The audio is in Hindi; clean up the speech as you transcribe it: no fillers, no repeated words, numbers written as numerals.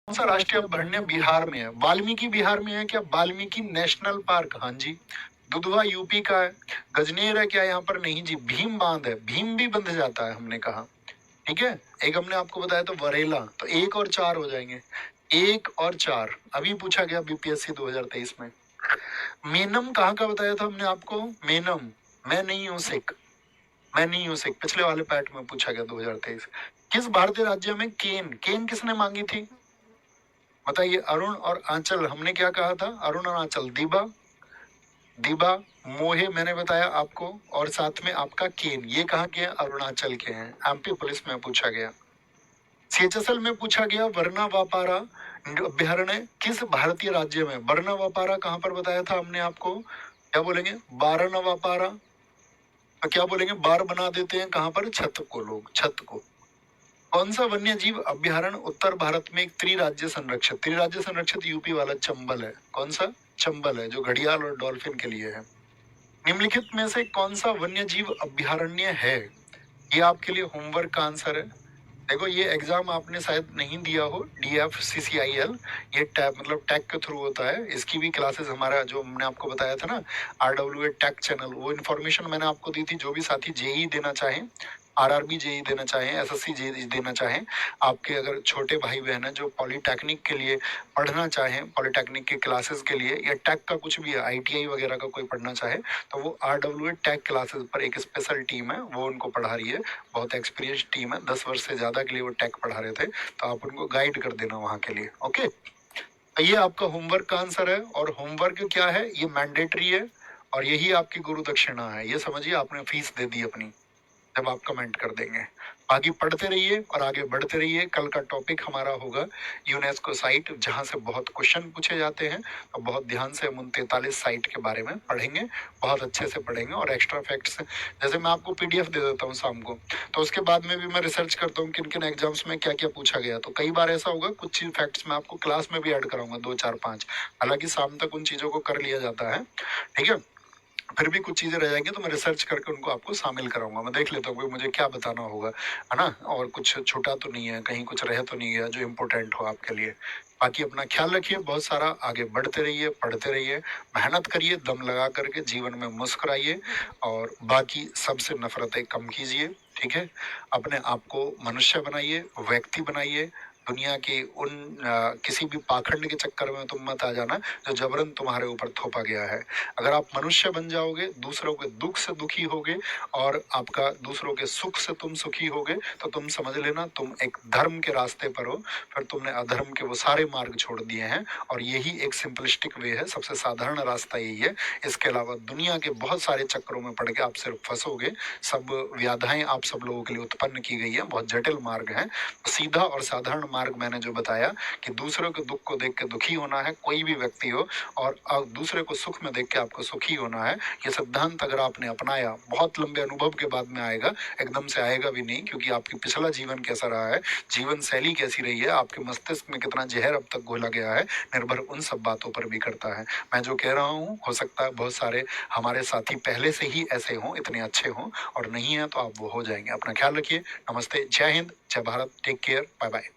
कौन सा राष्ट्रीय अभयारण्य बिहार में है? वाल्मीकि बिहार में है क्या? वाल्मीकि नेशनल पार्क, हाँ जी। दुधवा यूपी का है। गजनेर है क्या यहाँ पर? नहीं जी। भीम बांध है, भीम भी बंध जाता है हमने कहा। ठीक है, एक हमने आपको बताया तो वरेला, तो 1 और 4 हो जाएंगे। 1 और 4 अभी पूछा गया बीपीएससी 2023 में। मेनम कहाँ का बताया था हमने आपको? मेनम, मैं नहीं हूँ सिख, मैं नहीं हूँ सिख, पिछले वाले पार्ट में पूछा गया 2023। किस भारतीय राज्य में केन, केन किसने मांगी थी बताइए? अरुण और आंचल, हमने क्या कहा था? अरुण और आंचल। दीबा, दीबा मोहे मैंने बताया आपको, और साथ में आपका केन, ये कहाँ के हैं? अरुणाचल के हैं। एमपी पुलिस में पूछा गया। सीएचएसएल में पूछा गया वर्ना वापारा अभ्यारण्य किस भारतीय राज्य में? वर्ना वापारा कहाँ पर बताया था हमने आपको? क्या बोलेंगे? बारना वापारा, तो क्या बोलेंगे? बार बना देते हैं कहाँ पर? छत को, लोग छत को। कौन सा वन्य जीव अभ्यारण्य उत्तर भारत में एक त्रिराज्य संरक्षित, त्रिराज्य संरक्षित यूपी वाला चंबल है। कौन सा? चंबल है, जो घड़ियाल और डॉल्फिन के लिए है। निम्नलिखित में से कौन सा वन्य जीव अभ्यारण्य है? ये आपके लिए होमवर्क का आंसर है। देखो, ये एग्जाम आपने शायद नहीं दिया हो, DFCCIL, ये टैग मतलब टैग के थ्रू होता है। इसकी भी क्लासेस हमारा जो मैंने आपको बताया था ना, RWA टैग चैनल, वो इन्फॉर्मेशन मैंने आपको दी थी। जो भी साथी जेई देना चाहें, RRB जेई देना चाहें, SSC जेई देना चाहें, आपके अगर छोटे भाई बहन है जो पॉलिटेक्निक के लिए पढ़ना चाहें, पॉलिटेक्निक के क्लासेस के लिए, या टैग का कुछ भी है, ITI वगैरह का कोई पढ़ना चाहे, तो वो RWA टैग क्लासेस पर एक स्पेशल टीम है, वो उनको पढ़ा रही है। बहुत एक्सपीरियंस टीम है, 10 वर्ष से ज्यादा के लिए वो टैग पढ़ा रहे थे, तो आप उनको गाइड कर देना वहां के लिए। ओके, तो ये आपका होमवर्क का आंसर है। और होमवर्क क्या है? ये मैंडेटरी है, और यही आपकी गुरु दक्षिणा है। ये समझिए, आपने फीस दे दी अपनी जब आप कमेंट कर देंगे। बाकी पढ़ते रहिए और आगे बढ़ते रहिए। कल का टॉपिक हमारा होगा यूनेस्को साइट, जहां से बहुत क्वेश्चन पूछे जाते हैं, और बहुत ध्यान से हम उन 43 साइट के बारे में पढ़ेंगे, बहुत अच्छे से पढ़ेंगे। और एक्स्ट्रा फैक्ट्स, जैसे मैं आपको PDF दे देता हूँ शाम को, तो उसके बाद में भी मैं रिसर्च करता हूँ किन किन एग्जाम्स में क्या क्या पूछा गया। तो कई बार ऐसा होगा, कुछ चीज फैक्ट्स मैं आपको क्लास में भी ऐड कराऊंगा, 2 4 5। हालांकि शाम तक उन चीजों को कर लिया जाता है, ठीक है। फिर भी कुछ चीजें रह जाएंगी, तो मैं रिसर्च करके उनको आपको शामिल कराऊंगा। मैं देख लेता हूँ कि मुझे क्या बताना होगा, है ना, और कुछ छूटा तो नहीं है, कहीं कुछ रह तो नहीं गया जो इम्पोर्टेंट हो आपके लिए। बाकी अपना ख्याल रखिए, बहुत सारा आगे बढ़ते रहिए, पढ़ते रहिए, मेहनत करिए, दम लगा करके जीवन में मुस्कुराइए, और बाकी सबसे नफरतें कम कीजिए। ठीक है, अपने आप को मनुष्य बनाइए, व्यक्ति बनाइए। दुनिया के उन किसी भी पाखंड के चक्कर में तुम मत आ जाना जो जबरन तुम्हारे ऊपर थोपा गया है। अगर आप मनुष्य बन जाओगे, दूसरों के दुख से दुखी होगे, और आपका दूसरों के सुख से तुम सुखी होगे, तो तुम समझ लेना तुम एक धर्म के रास्ते पर हो। फिर तुमने अधर्म के वो सारे मार्ग छोड़ दिए हैं, और यही एक सिंपलिस्टिक वे है, सबसे साधारण रास्ता यही है। इसके अलावा दुनिया के बहुत सारे चक्करों में पड़ के आप सिर्फ फंसोगे। सब व्याधाएं आप सब लोगों के लिए उत्पन्न की गई है, बहुत जटिल मार्ग है। सीधा और साधारण मार्ग मैंने जो बताया कि दूसरों के दुख को देख के दुखी होना है, कोई भी व्यक्ति हो, और दूसरे को सुख में देख के आपको सुखी होना है। ये सिद्धांत अगर आपने अपनाया, बहुत लंबे अनुभव के बाद में आएगा, एकदम से आएगा भी नहीं, क्योंकि आपकी पिछला जीवन कैसा रहा है, जीवन शैली कैसी रही है, आपके मस्तिष्क में कितना जहर अब तक घोला गया है, निर्भर उन सब बातों पर भी करता है। मैं जो कह रहा हूँ, हो सकता है बहुत सारे हमारे साथी पहले से ही ऐसे हों, इतने अच्छे हों, और नहीं है तो आप वो हो जाएंगे। अपना ख्याल रखिए। नमस्ते, जय हिंद, जय Bharat, take care, bye bye.